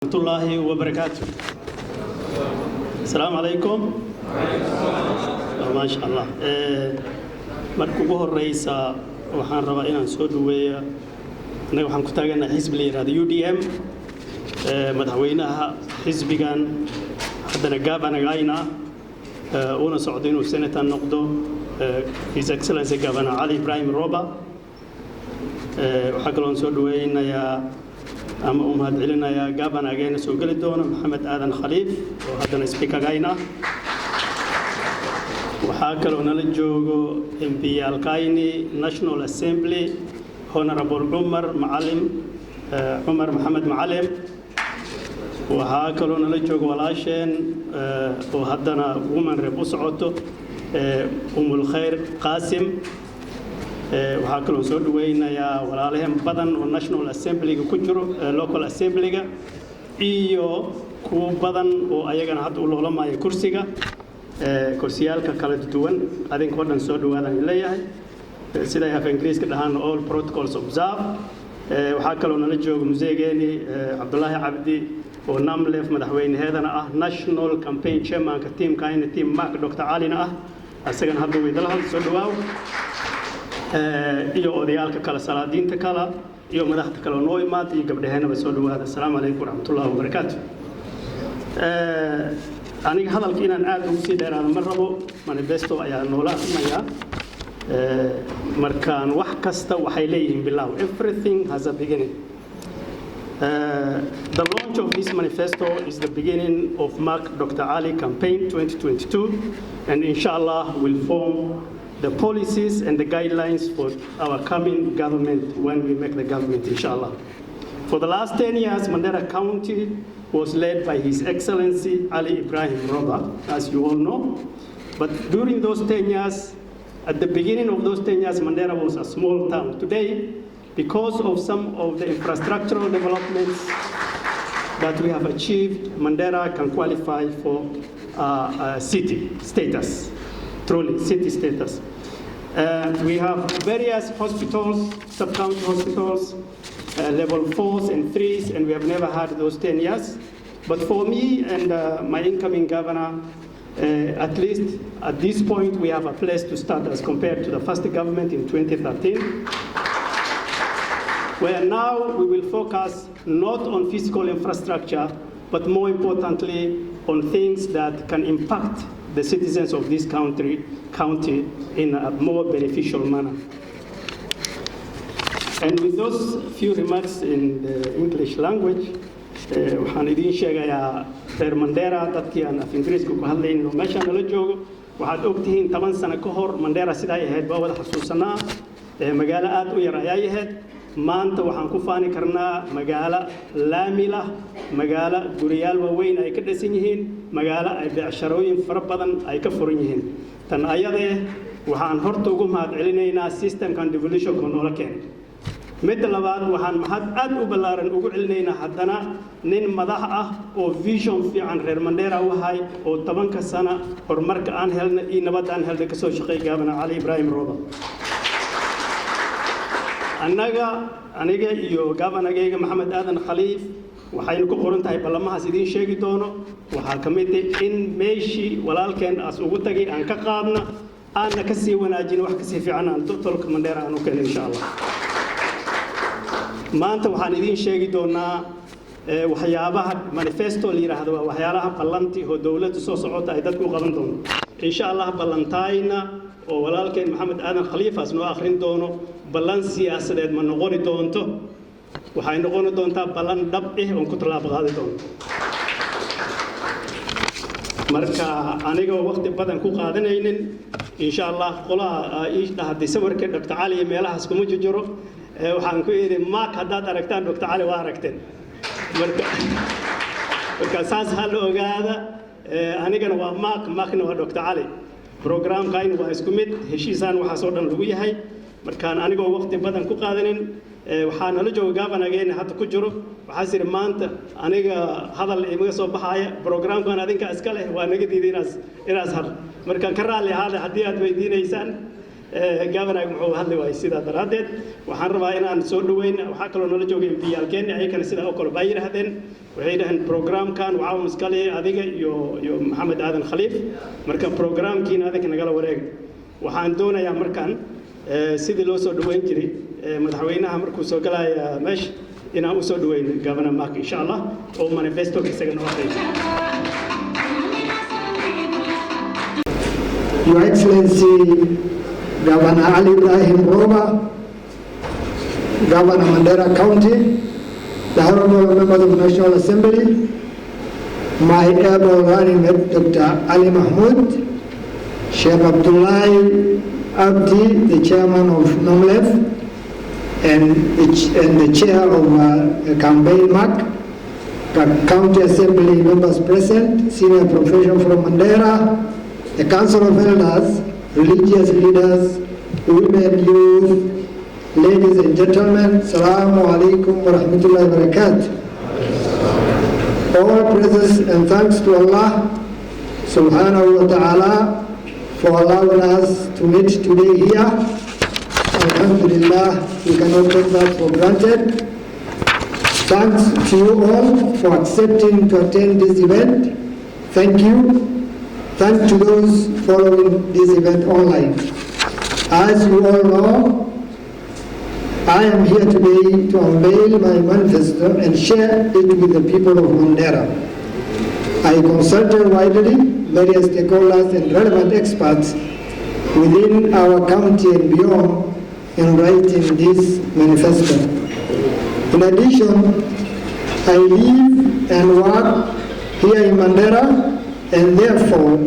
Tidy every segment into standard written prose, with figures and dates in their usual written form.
ورحمة الله وبركاته. السلام عليكم. ما شاء الله. مركوبه الرئيس وحان ربائنا سودوية نحن كتاجنا حزب ليراد UDM مدحوينها حزب كان حتى نجابنا جاينا ونصعدين وسنة النقدو His Excellency Governor Ali Ibrahim Roba وحكلون سودوينا يا أما هاد علنا يا جابنا جينا سوق الدون محمد آدم خليف وهذا سبيكر جاينا وحكلون الجوجو MP الكايني National Assembly Honorable عمر محمد معلم وحكلون الجوجو ولاشين وهذا ومن ربوس عطو الخير قاسم وحكلون سودوينا يا ولالهم بدن والناشونال اسمبلي كجرو لوكال اسمبلي iyo ku badan oo ayagana hadda u loolamaya kursiga kursiyalka kala duwan adinkoo dhan soo dhawaadaan leeyahay sida ay af Ingiriiska dhahaan all protocols observe waxa kale oo nala joogo museegeeni Abdullahi Abdi oo namlef madaxweynaheedana ah national campaign chairman ka teamka team MAK Dr. Alina ah asagana hadda way dalaha soo dhawaaw iyo odayaalka kala salaadiinta kala iyo madaxda kala noo imaad iyo gabdhaheena soo dhawaada assalaamu alaykum warahmatullahi wabarakatuh aniga hadalka inaan aad ugu sii dheeraado ma rabo manifesto ayaa noola aqmaya markaan wax kasta waxay leeyihiin bilow everything has a beginning the launch of this manifesto is the beginning of MAK Dr. Ali campaign 2022 and inshallah will form the policies and the guidelines for our coming government when we make the government, inshallah. For the last 10 years, MANDERA County was led by His Excellency Ali Ibrahim Roba, as you all know. But during those 10 years, at the beginning of those 10 years, MANDERA was a small town. Today, because of some of the infrastructural developments that we have achieved, MANDERA can qualify for city status. Truly, city status. We have various hospitals, sub-county hospitals, level 4s and 3s, and we have never had those 10 years. But for me and my incoming governor, at least at this point, we have a place to start as compared to the first government in 2013, where now we will focus not on physical infrastructure, but more importantly, on things that can impact the citizens of this county in a more beneficial manner. And with those few remarks in the English language, waxaan idin sheegayaa reer Mandera dadkii aan af Ingiriiska ku hadlaynin oo meesha nala joogo waxaad ogtihiin 10 sano ka hor Mandera sida ay ahayd baa wada xasuusanaa magaalo aad u yar ayay ahayd maanta waxaan ku faani karnaa magaalo laamila magaalo guriyaal waaweyn ay ka dhisan yihiin magaalo ay beecsharooyin fara badan ay ka furan yihiin tan ayadee waxaan horta ugu mahad celinaynaa systemkan devolution-ka noola keenay mid labaad waxaan mahad aad u ballaaran ugu celinaynaa haddana nin madax ah oo vision fiican reer Mandera u hay oo 10 sano horumarka aan helna iyo nabad aan helna ka soo shaqeey Governor Ali Ibrahim Roba aniga iyo Governor-gayga Maxamed Aadan Khaliif waxaynu ku qoran tahay balamahaas idin sheegi doono waxa kamid ah in meeshii walaalkeen as ugu tagay aan ka qaadna aan ka sii wanaajin wax ka sii fiican aan tolka Mandera aan u keenay insha Allah maanta waxaan idin sheegi doonaa waxyaabaha manifesto la yiraahdo waa waxyaalaha ballanti oo dawladdu soo socota ay dadku qaban doonto insha Allah ballantayna oo walaalkeen Maxamed Aadan Khaliif as noo akhrin doono ballan siyaasadeed ma noqon doonto waxay noqon doontaa ballan dhab ah oo ku talaab qaadi doonto marka aniga waqti badan ku qaadanaynin insha Allah qolaa ay dhahdii sawirka Dr. Ali meelahaas kuma jiro waxaan ku yiri MAK hadaad aragtaan Dr. Ali waa aragteen marka saas hal ogaada anigana waa MAKna waa Dr. Ali programkayna waa isku mid heshiisaan waxa soo dhan lagu yahay markaan aniga waqti badan ku qaadanin waxaan la joogaa Governor-geena hadda ku jiro waxa sir maanta aniga hadal imaga soo baxaya programkan adinka iska leh waa naga diiday inaas har markaan ka raali ahaada hadii aad weydiinaysaan governor wuxuu hadli waayay sidaa daraaddeed waxaan rabaa inaan soo dhaweyn waxaa kaloo nala joogay MP-yaalkeena ayagana sidaa oo kale baa yidhaahdeen waxay yidhahdeen programkan waxaa iskale adiga iyo maxamed aadan khaliif marka programkiina adinka nagala wareega waxaan doonayaa markaan sidii loo soo dhaweyn jiray madaxweynaha markuu soo galaya meesha inaan u soo dhaweyn governor MAK insha Allah oo manifesto isaga noo aqriyo. Your Excellency Governor Ali Ibrahim Roba, Governor Mandera County, the Honorable Members of the National Assembly, my able running mate Dr. Ali Mahmoud, Sheikh Abdullah Abdi, the Chairman of NOMLEF, and the Chair of the campaign MAK, County Assembly members present, senior professional from Mandera, the Council of Elders, religious leaders, women, youth, ladies and gentlemen, Assalamu alaikum wa rahmatullahi wa barakatuh. All praises and thanks to Allah subhanahu wa ta'ala for allowing us to meet today here. Alhamdulillah, we cannot take that for granted. Thanks to you all for accepting to attend this event. Thank you. Thanks to those following this event online. As you all know, I am here today to unveil my manifesto and share it with the people of Mandera. I consulted widely various stakeholders and relevant experts within our county and beyond in writing this manifesto. In addition, I live and work here in Mandera, and therefore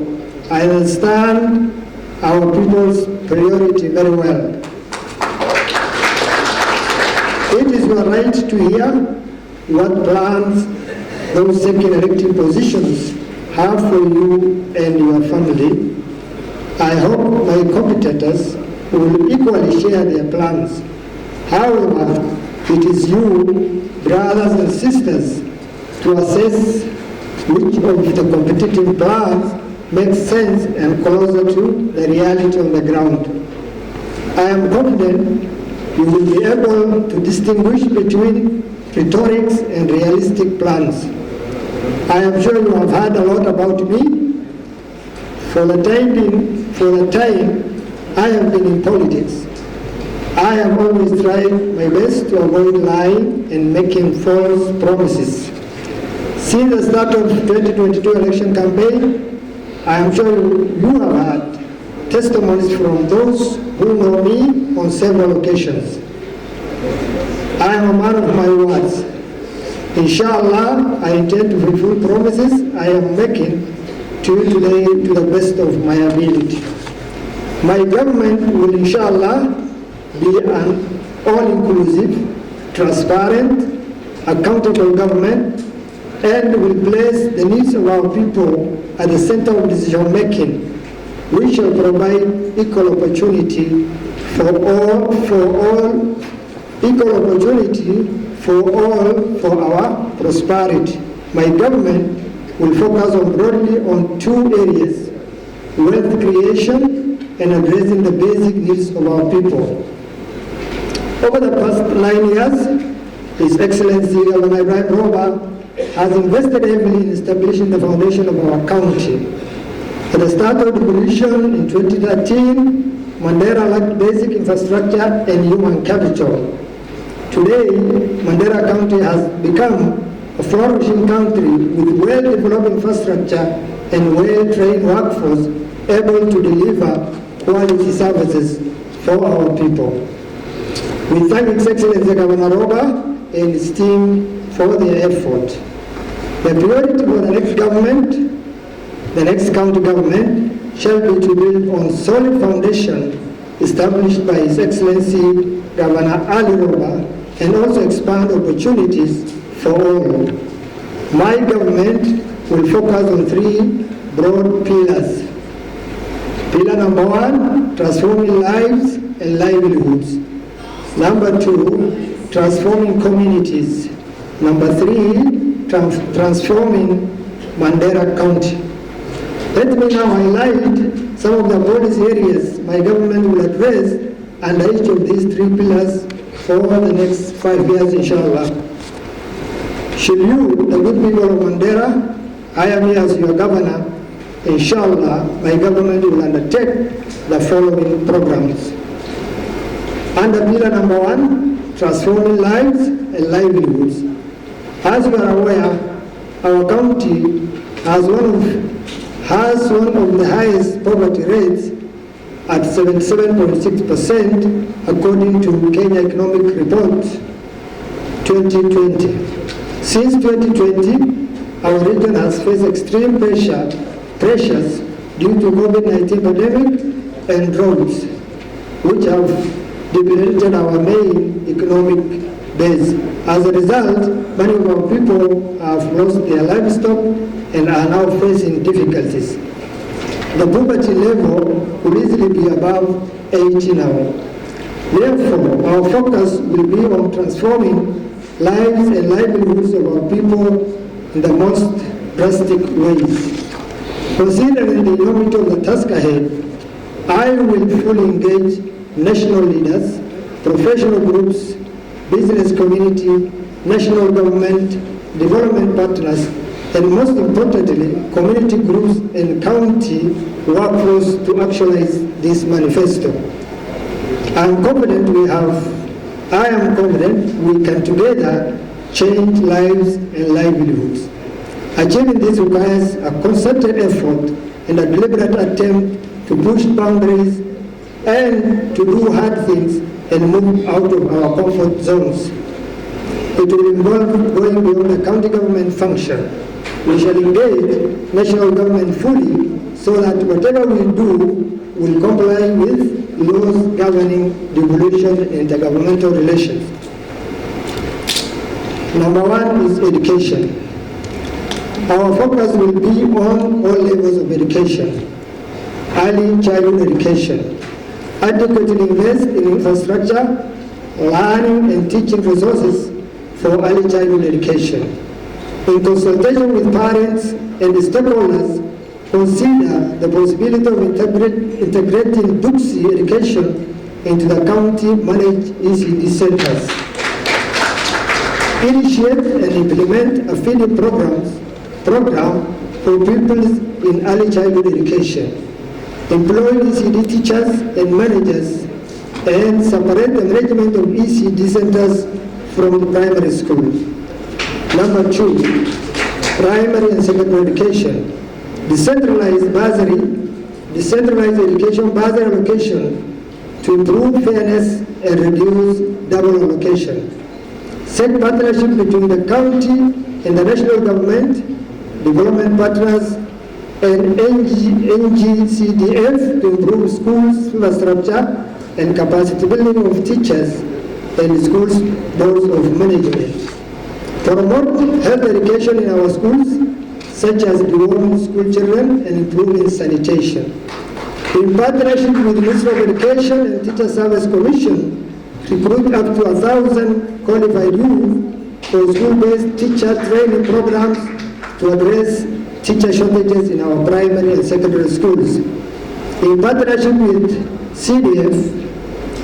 I understand our people's priority very well. It is your right to hear what plans those seeking elected positions have for you and your family. I hope my competitors will equally share their plans. However, it is you, brothers and sisters, to assess which of the competitive plans makes sense and closer to the reality on the ground. I am confident you will be able to distinguish between rhetorics and realistic plans. I am sure you have heard a lot about me. For the time I have been in politics, I have always tried my best to avoid lying and making false promises. Since the start of 2022 election campaign, I am sure you have had testimonies from those who know me on several occasions. I am a man of my words. Inshallah, I intend to fulfill promises I am making to you today to the best of my ability. My government will inshallah be an all-inclusive, transparent, accountable government, and will place the needs of our people at the center of decision making. We shall provide equal opportunity for our prosperity. My government will focus broadly on two areas: wealth creation and addressing the basic needs of our people. Over the past 9 years, His Excellency Governor Ibrahim Roba has invested heavily in establishing the foundation of our county. At the start of devolution in 2013, Mandera lacked basic infrastructure and human capital. Today, Mandera County has become a flourishing country with well-developed infrastructure and well-trained workforce able to deliver quality services for our people. We thank His Excellency Governor Roba and his team for their effort. The priority for the next county government shall be to build on solid foundation established by His Excellency Governor Ali Roba and also expand opportunities for all. My government will focus on three broad pillars. Pillar number 1, transforming lives and livelihoods. Number 2, transforming communities. Number 3, transforming Mandera County. Let me now highlight some of the policy areas my government will address under each of these 3 pillars for the next 5 years, inshallah. Should you, the good people of Mandera, hire me as your governor, inshallah, my government will undertake the following programs. Under pillar number 1, transforming lives and livelihoods. As you are aware, our county has one of the highest poverty rates at 77.6% according to Kenya Economic Report 2020. Since 2020, our region has faced extreme pressures due to COVID-19 pandemic and droughts, which have debilitated our main economic base. As a result, many of our people have lost their livestock and are now facing difficulties. The poverty level could easily be above 80 now. Therefore, our focus will be on transforming lives and livelihoods of our people in the most drastic ways. Considering the enormity of the task ahead, I will fully engage national leaders, professional groups, business community, national government, development partners, and most importantly, community groups and county workforce to actualize this manifesto. I am confident we can together change lives and livelihoods. Achieving this requires a concerted effort and a deliberate attempt to push boundaries and to do hard things and move out of our comfort zones. It will involve going beyond the county government function. We shall engage national government fully so that whatever we do will comply with laws governing devolution and intergovernmental relations. Number 1 is education. Our focus will be on all levels of education. Early childhood education. Adequately invest in infrastructure, learning and teaching resources for early childhood education. In consultation with parents and stakeholders, consider the possibility of integrating Duxi education into the county-managed ECD centers. Initiate and implement a feeding program for pupils in early childhood education. Employ ECD teachers and managers and separate the management of ECD centers from the primary school. Number 2, primary and secondary education. Decentralized education bursary allocation to improve fairness and reduce double allocation. Set partnership between the county and the national government, development partners, and NGCDF to improve schools' infrastructure and capacity building of teachers and schools' boards of management. Promote health education in our schools, such as deworming school children and improving sanitation. In partnership with the Ministry of Education and Teacher Service Commission, recruit up to 1,000 qualified youth for school-based teacher training programs to address teacher shortages in our primary and secondary schools. In partnership with CDF,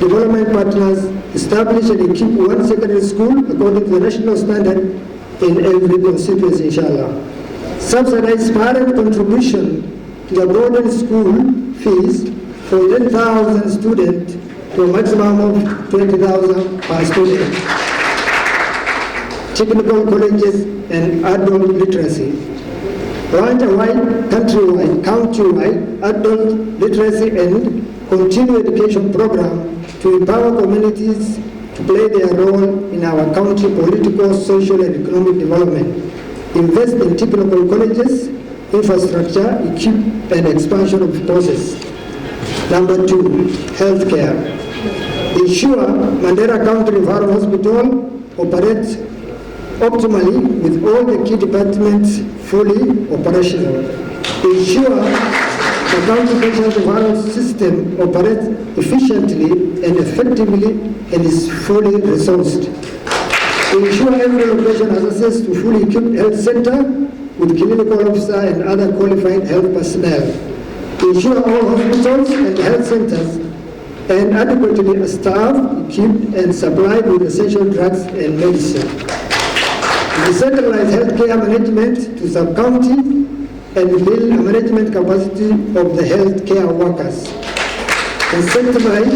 development partners, establish and equip one secondary school according to the national standard in every constituency, inshallah. Subsidize parent contribution to the boarding school fees for 10,000 students to a maximum of 20,000 per student. Technical colleges and adult literacy. Launch a county-wide adult literacy and continuing education program to empower communities to play their role in our county political, social, and economic development. Invest in technical colleges, infrastructure, equip, and expansion of process. Number 2, healthcare. Ensure Mandera County Referral Hospital operates optimally with all the key departments fully operational. Ensure the county patient referral system operates efficiently and effectively and is fully resourced. Ensure every location has access to fully equipped health center with clinical officer and other qualified health personnel. ensure all hospitals and health centers and adequately staffed, equipped, and supplied with essential drugs and medicine. Decentralize healthcare management to sub-county and build a management capacity of the healthcare workers. Incentivize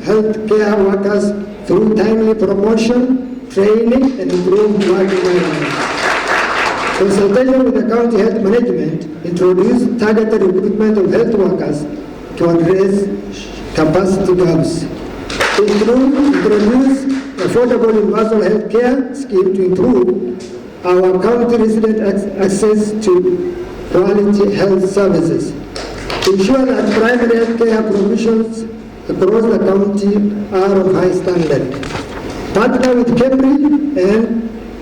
healthcare workers through timely promotion, training, and improved work environment. Consultation with the county health management introduce targeted recruitment of health workers to address capacity gaps. Introduce affordable universal health care scheme to improve our county resident access to quality health services. Ensure that primary health care provisions across the county are of high standard. Partner with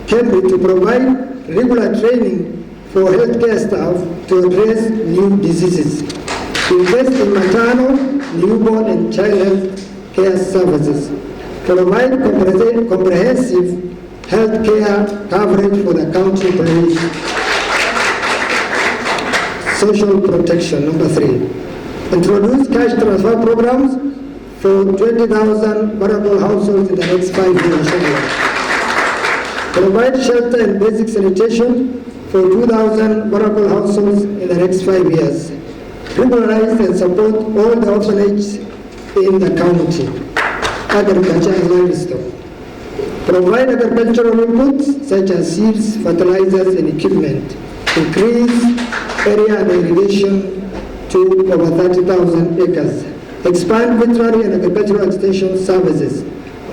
Cambridge to provide regular training for healthcare staff to address new diseases. Invest in maternal, newborn, and child health care services. Provide comprehensive health care coverage for the county population. Social protection, number 3. Introduce cash transfer programs for 20,000 vulnerable households in the next 5 years. Provide shelter and basic sanitation for 2,000 vulnerable households in the next 5 years. Regularize and support all the orphanages in the county. Agriculture and livestock. Provide agricultural inputs such as seeds, fertilizers, and equipment. Increase area and irrigation to over 30,000 acres. Expand veterinary and agricultural extension services.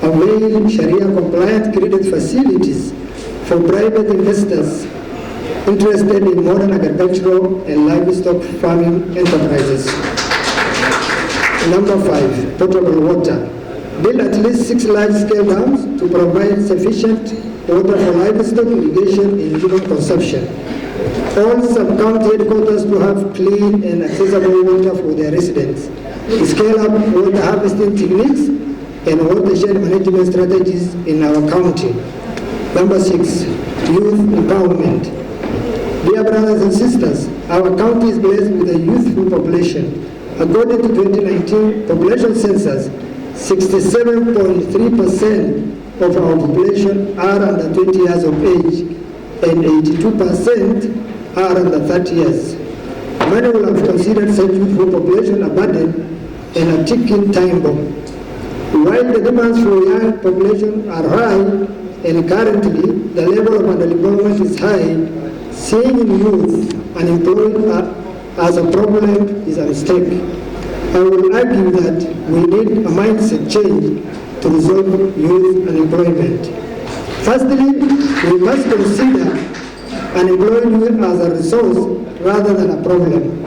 Avail Sharia-compliant credit facilities for private investors interested in modern agricultural and livestock farming enterprises. Number 5, potable water. Build at least 6 large-scale dams to provide sufficient water for livestock irrigation and human consumption. All sub-county headquarters to have clean and accessible water for their residents. Scale up water harvesting techniques and watershed management strategies in our county. Number 6, youth empowerment. Dear brothers and sisters, our county is blessed with a youthful population. According to 2019 population census, 67.3% of our population are under 20 years of age and 82% are under 30 years. Many will have considered such youthful population a burden and a ticking time bomb. While the demands for young population are high and currently the level of unemployment is high, seeing youth unemployed as a problem is a mistake. I will argue that we need a mindset change to resolve youth unemployment. Firstly, we must consider unemployed youth as a resource rather than a problem.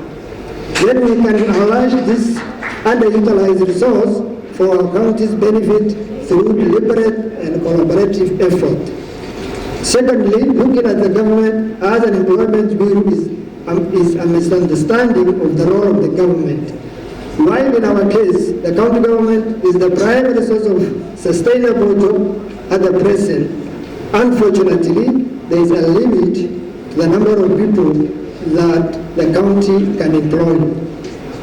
Then we can unleash this underutilized resource for our county's benefit through deliberate and collaborative effort. Secondly, looking at the government as an employment bureau is a misunderstanding of the role of the government. While in our case, the county government is the primary source of sustainable job at the present, unfortunately, there is a limit to the number of people that the county can employ.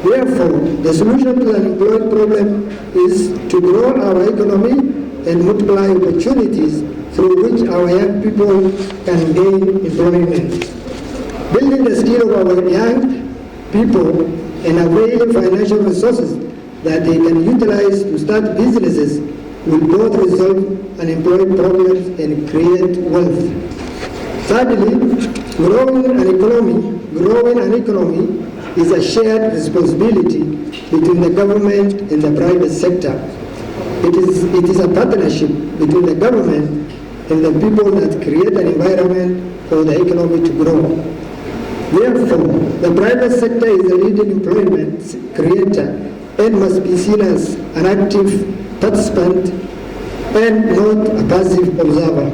Therefore, the solution to the unemployed problem is to grow our economy and multiply opportunities through which our young people can gain employment. Building the skill of our young people and availing financial resources that they can utilize to start businesses will both resolve unemployment problems and create wealth. Thirdly, growing an economy is a shared responsibility between the government and the private sector. It is a partnership between the government and the people that create an environment for the economy to grow. Therefore, the private sector is a leading employment creator and must be seen as an active participant and not a passive observer.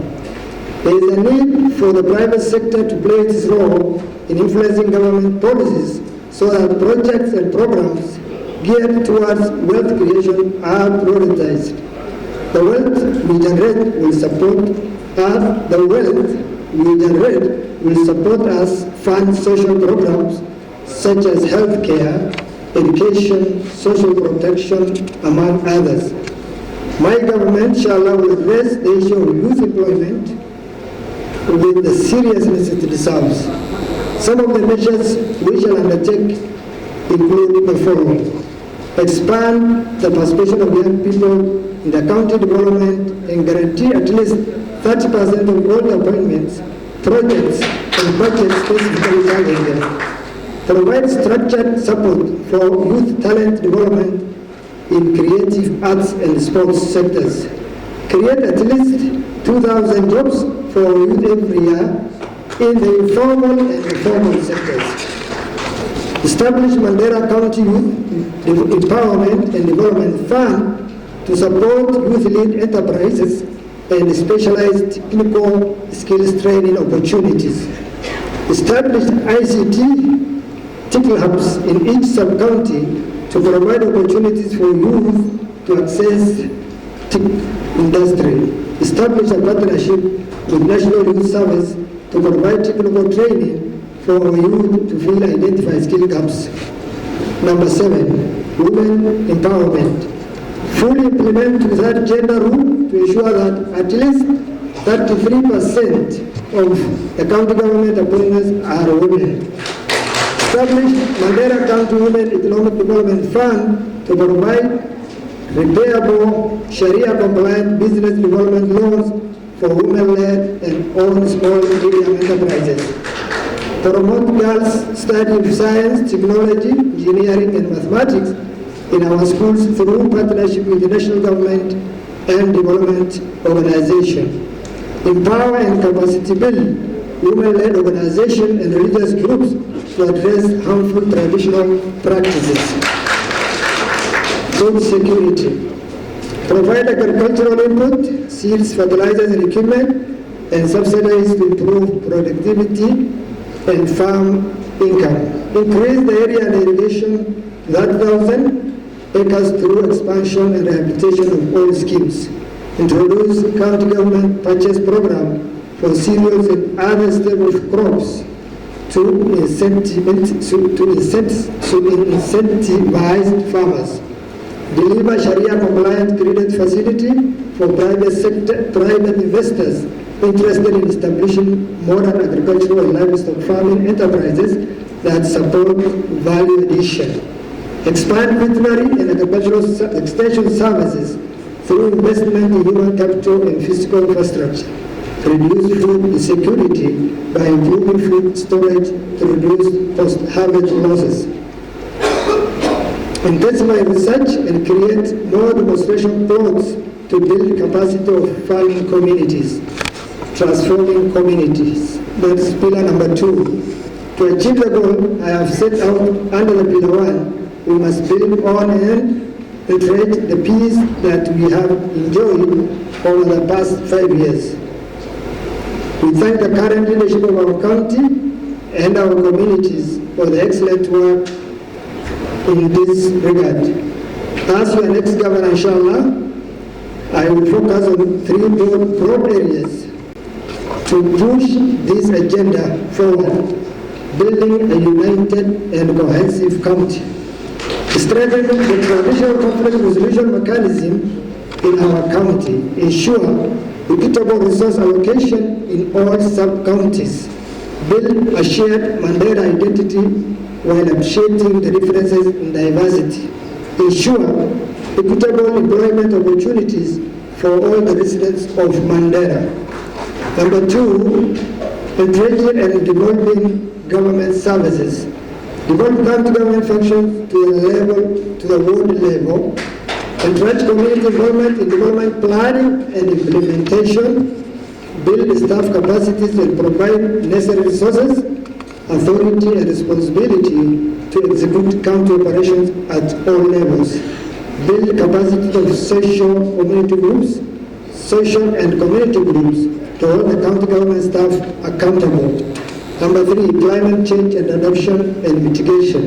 There is a need for the private sector to play its role in influencing government policies so that projects and programs geared towards wealth creation are prioritized. The wealth we generate will support us fund social programs such as healthcare, education, social protection, among others. My government shall will address the issue of youth employment with the seriousness it deserves. Some of the measures we shall undertake include the following: expand the participation of young people in the county development and guarantee at least 30% of all the appointments, projects, and budgets specifically targeted. Provide structured support for youth talent development in creative arts and sports sectors. Create at least 2,000 jobs for youth every year in the informal and informal sectors. Establish Mandera County Youth Empowerment and Development Fund to support youth-led enterprises and specialized technical skills training opportunities. Establish ICT tech hubs in each sub-county to provide opportunities for youth to access tech industry. Establish a partnership with National Youth Service to provide technical training for our youth to fill identified skill gaps. Number 7, women empowerment. Fully implement the third gender rule to ensure that at least 33% of the county government appointments are women. Establish Mandera County Women Economic Development Fund to provide repayable Sharia-compliant business development loans for women-led and owned small and medium enterprises. Promote girls' study of science, technology, engineering, and mathematics in our schools through partnership with the national government and development organization. Empower and capacity build women-led organizations and religious groups to address harmful traditional practices. Food security. Provide agricultural input, seeds, fertilizers, and equipment, and subsidies to improve productivity and farm income. Increase the area and irrigation to 1,000 acres through expansion and rehabilitation of old schemes. Introduce county government purchase program for cereals and other staple crops to incentivize farmers. Deliver Sharia-compliant credit facility for private investors interested in establishing modern agricultural and livestock farming enterprises that support value addition. Expand veterinary and agricultural extension services through investment in human capital and physical infrastructure. Reduce food insecurity by improving food storage to reduce post-harvest losses. Intensify research and create more demonstration plots to build capacity of farming communities. Transforming communities. That's pillar number 2. To achieve the goal I have set out under the pillar 1, we must build on and iterate the peace that we have enjoyed over the past 5 years. We thank the current leadership of our county and our communities for the excellent work in this regard. As your next governor, inshallah, I will focus on 3 broad areas to push this agenda forward: building a united and cohesive county, strengthening the traditional conflict resolution mechanism in our county, ensure equitable resource allocation in all sub-counties, build a shared Mandera identity while appreciating the differences in diversity, ensure equitable employment opportunities for all the residents of Mandera. Number 2, encouraging and developing government services. Develop county government functions to the ward level. Encourage community involvement in development planning and implementation. Build staff capacities and provide necessary resources, authority and responsibility to execute county operations at all levels. Build capacity of social and community groups to hold the county government staff accountable. Number 3, climate change and adaptation and mitigation.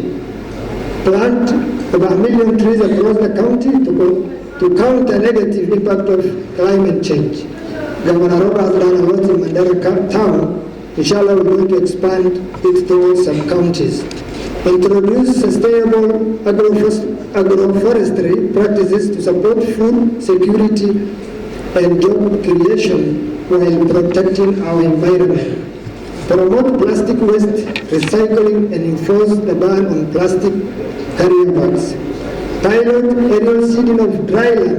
Plant over 1 million trees across the county to counter negative impact of climate change. Governor Roba has done a lot in Mandera town. Inshallah, we're going to expand it to all some counties. introduce sustainable agroforestry practices to support food security and job creation while protecting our environment. Promote plastic waste recycling and enforce the ban on plastic carrier bags. Pilot aerial seeding of dryland,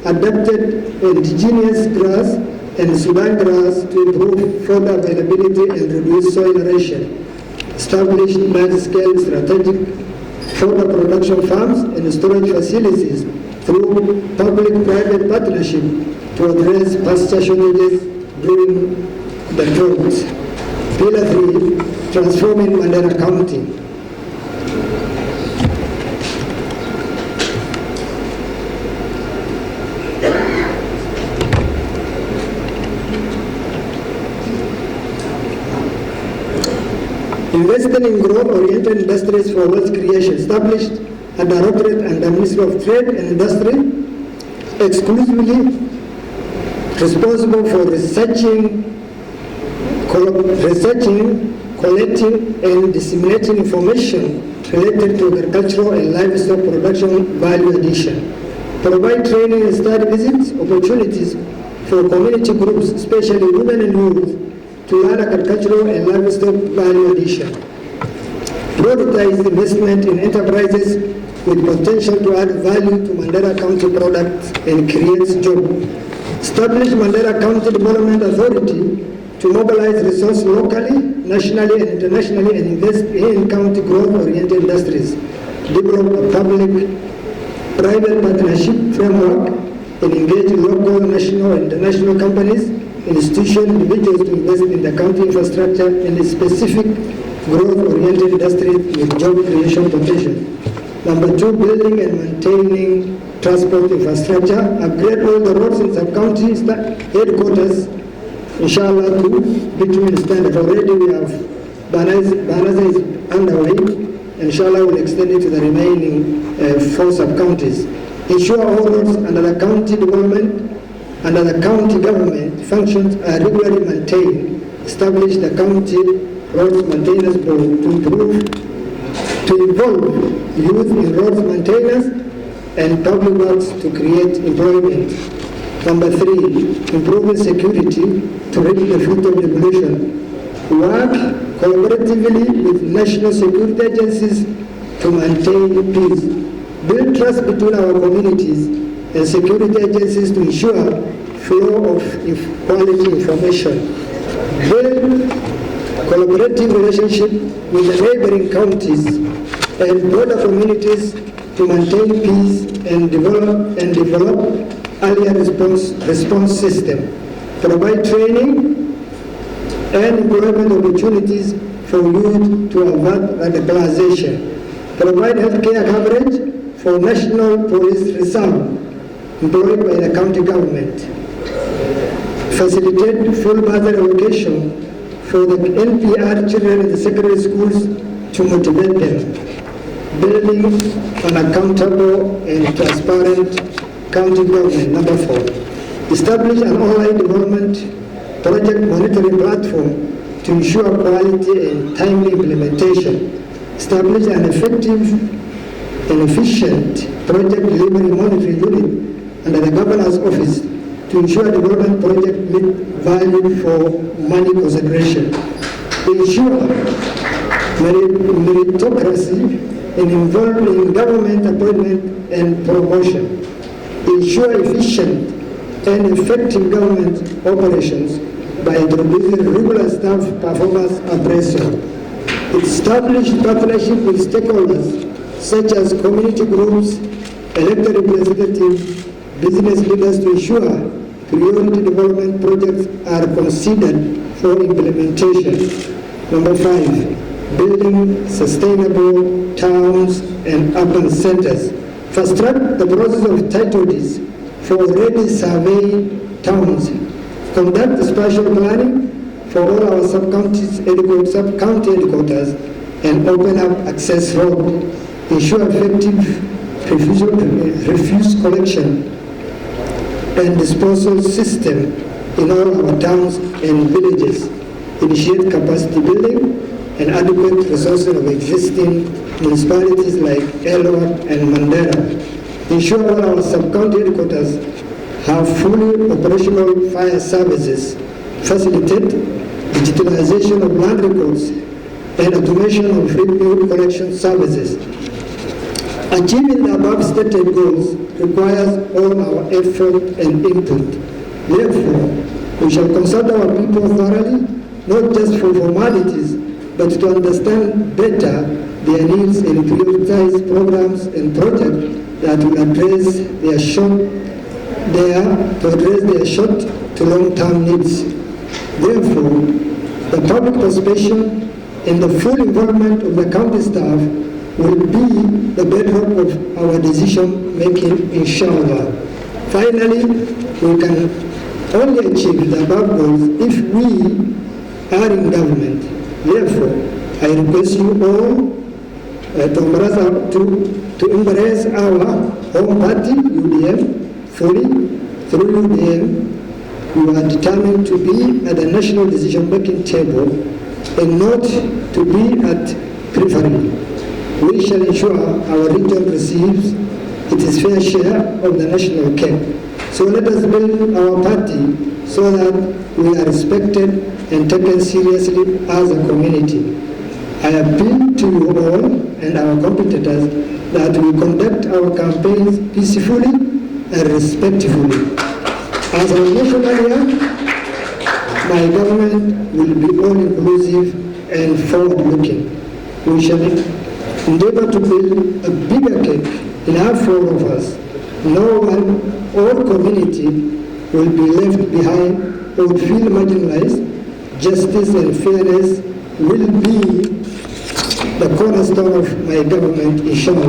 adapted indigenous grass and Sudan grass to improve food availability and reduce soil erosion. Establish large-scale strategic fodder production farms and storage facilities through public-private partnership to address pasture shortages during the drought. Pillar 3, transforming MANDERA County. Investing in growth-oriented industries for wealth creation. Established a Directorate and Ministry of Trade and Industry exclusively responsible for researching, collecting, and disseminating information related to agricultural and livestock production value addition. Provide training and study visits opportunities for community groups, especially women and youth, to learn agricultural and livestock value addition. Prioritize investment in enterprises with potential to add value to MANDERA County products and create jobs. Establish MANDERA County Development Authority to mobilize resources locally, nationally, and internationally and invest in county growth-oriented industries. Develop a public-private partnership framework and engage local, national, and international companies, institutions, individuals to invest in the county infrastructure and specific growth-oriented industries with job creation potential. Number 2, building and maintaining transport infrastructure. Upgrade all the roads in sub-county headquarters, inshallah, to bitumen standard. Already we have Banaza is underway. Inshallah, we'll extend it to the remaining 4 sub-counties. Ensure all roads under the county development, under the county government functions are regularly maintained. Establish the county roads maintenance board to involve youth in roads maintenance and public works to create employment. Number 3, improving security to reap the fruit of revolution. Work collaboratively with national security agencies to maintain peace. Build trust between our communities and security agencies to ensure flow of quality information. Build collaborative relationship with the neighboring counties and broader communities to maintain peace and develop earlier response system. Provide training and employment opportunities for youth to avert radicalization. Provide healthcare coverage for National Police Reserve employed by the county government. Facilitate full bursary allocation for the NPR children in the secondary schools to motivate them. Building an accountable and transparent county government. Number 4, establish an online development project monitoring platform to ensure quality and timely implementation. Establish an effective and efficient project delivery monitoring unit under the governor's office to ensure development project meet value for money consideration. Ensure meritocracy involved in government appointment and promotion. Ensure efficient and effective government operations by introducing regular staff performance appraisal. Establish partnership with stakeholders such as community groups, elected representatives, business leaders to ensure priority development projects are considered for implementation. Number 5, building sustainable towns and urban centers. Fast track the process of title deeds for already surveyed towns. Conduct spatial planning for all our sub-county headquarters and open up access road. Ensure effective refuse collection and disposal system in all our towns and villages. Initiate capacity building and adequate resources of existing municipalities like Elwak and Mandera. Ensure all our sub-county headquarters have fully operational fire services, facilitate digitalization of land records, and automation of revenue collection services. Achieving the above stated goals requires all our effort and input. Therefore, we shall consult our people thoroughly, not just for formalities, but to understand better their needs and prioritize programs and projects that will address their short to long-term needs. Therefore, the public participation and the full involvement of the county staff will be the bedrock of our decision making, inshallah. Finally, we can only achieve the above goals if we are in government. Therefore, I request you all to embrace our home party, UDM, fully. Through UDM, we are determined to be at the national decision-making table and not to be at periphery. We shall ensure our region receives its fair share of the national cake. So let us build our party so that we are respected and taken seriously as a community. I appeal to you all and our competitors that we conduct our campaigns peacefully and respectfully. As a national area, my government will be all-inclusive and forward-looking. We shall endeavor to build a bigger cake enough for all of us. No one or community will be left behind or will feel marginalized. Justice and fairness will be the cornerstone of my government, inshallah.